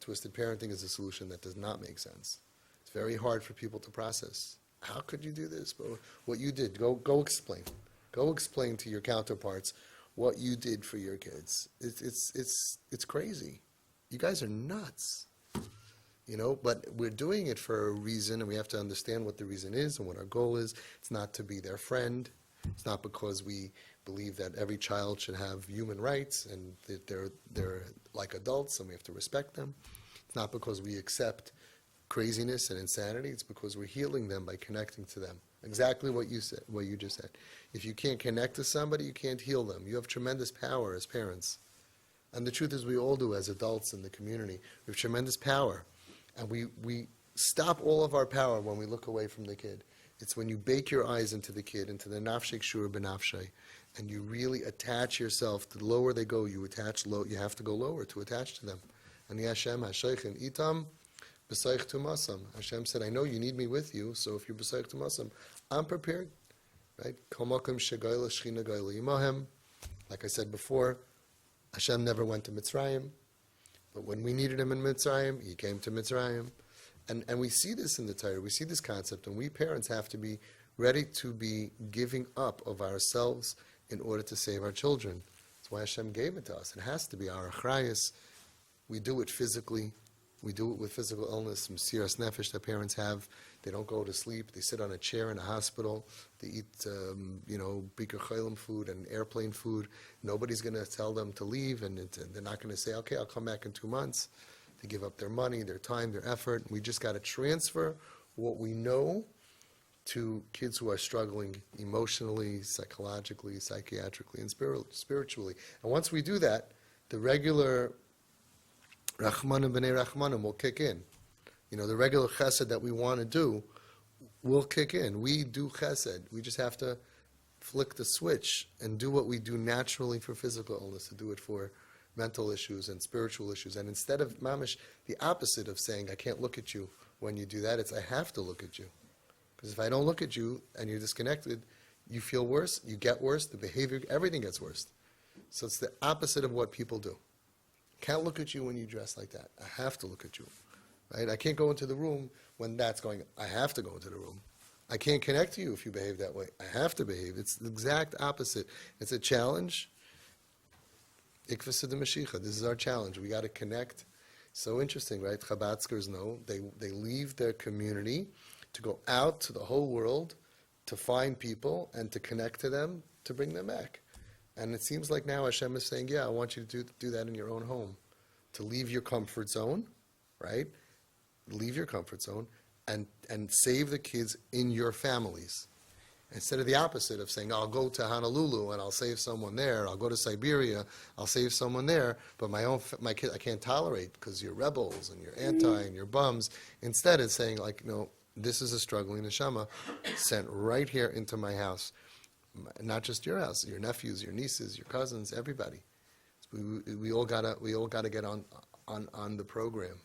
twisted parenting is a solution that does not make sense. It's very hard for people to process. How could you do this? But what you did, go explain. Go explain to your counterparts what you did for your kids. It's crazy. You guys are nuts. But we're doing it for a reason, and we have to understand what the reason is and what our goal is. It's not to be their friend. It's not because we believe that every child should have human rights and that they're like adults and we have to respect them. It's not because we accept craziness and insanity. It's because we're healing them by connecting to them. Exactly what you said, what you just said. If you can't connect to somebody, you can't heal them. You have tremendous power as parents. And the truth is we all do as adults in the community. We have tremendous power. And we stop all of our power when we look away from the kid. It's when you bake your eyes into the kid, into the nafshek shur benafshay, and you really attach yourself. The lower they go, you attach low. You have to go lower to attach to them. And the Hashem hasheichin itam b'saych tumasam. Hashem said, I know you need me with you, so if you're b'saych tumasam, I'm prepared. Right? Komakim shegayla shchina gayla imahem. Like I said before, Hashem never went to Mitzrayim. But when we needed him in Mitzrayim, he came to Mitzrayim. And we see this in the Torah. We see this concept. And we parents have to be ready to be giving up of ourselves in order to save our children. That's why Hashem gave it to us. It has to be our achrayus. We do it physically. We do it with physical illness, mesiras nefesh that parents have. They don't go to sleep. They sit on a chair in a hospital. They eat, biker chaylim food and airplane food. Nobody's going to tell them to leave, and they're not going to say, okay, I'll come back in 2 months. They give up their money, their time, their effort. We just got to transfer what we know to kids who are struggling emotionally, psychologically, psychiatrically, and spiritually. And once we do that, the regular Rachmanim b'nei Rachmanim will kick in. The regular chesed that we want to do will kick in. We do chesed. We just have to flick the switch and do what we do naturally for physical illness, to do it for mental issues and spiritual issues. And instead of mamish, the opposite of saying, I can't look at you when you do that, it's I have to look at you. Because if I don't look at you and you're disconnected, you feel worse, you get worse, the behavior, everything gets worse. So it's the opposite of what people do. Can't look at you when you dress like that. I have to look at you. Right? I can't go into the room when that's going on. I have to go into the room. I can't connect to you if you behave that way. I have to behave. It's the exact opposite. It's a challenge. Ikvasa de Mashiach. This is our challenge. We got to connect. So interesting, right? Chabadskers know. They leave their community to go out to the whole world to find people and to connect to them, to bring them back. And it seems like now Hashem is saying, yeah, I want you to do that in your own home. To leave your comfort zone, right? Leave your comfort zone and save the kids in your families. Instead of the opposite of saying, I'll go to Honolulu and I'll save someone there. I'll go to Siberia, I'll save someone there. But my kid, I can't tolerate because you're rebels and you're anti and you're bums. Instead, it's saying, this is a struggling neshama sent right here into my house. Not just your house, your nephews, your nieces, your cousins, everybody. We all gotta get on the program.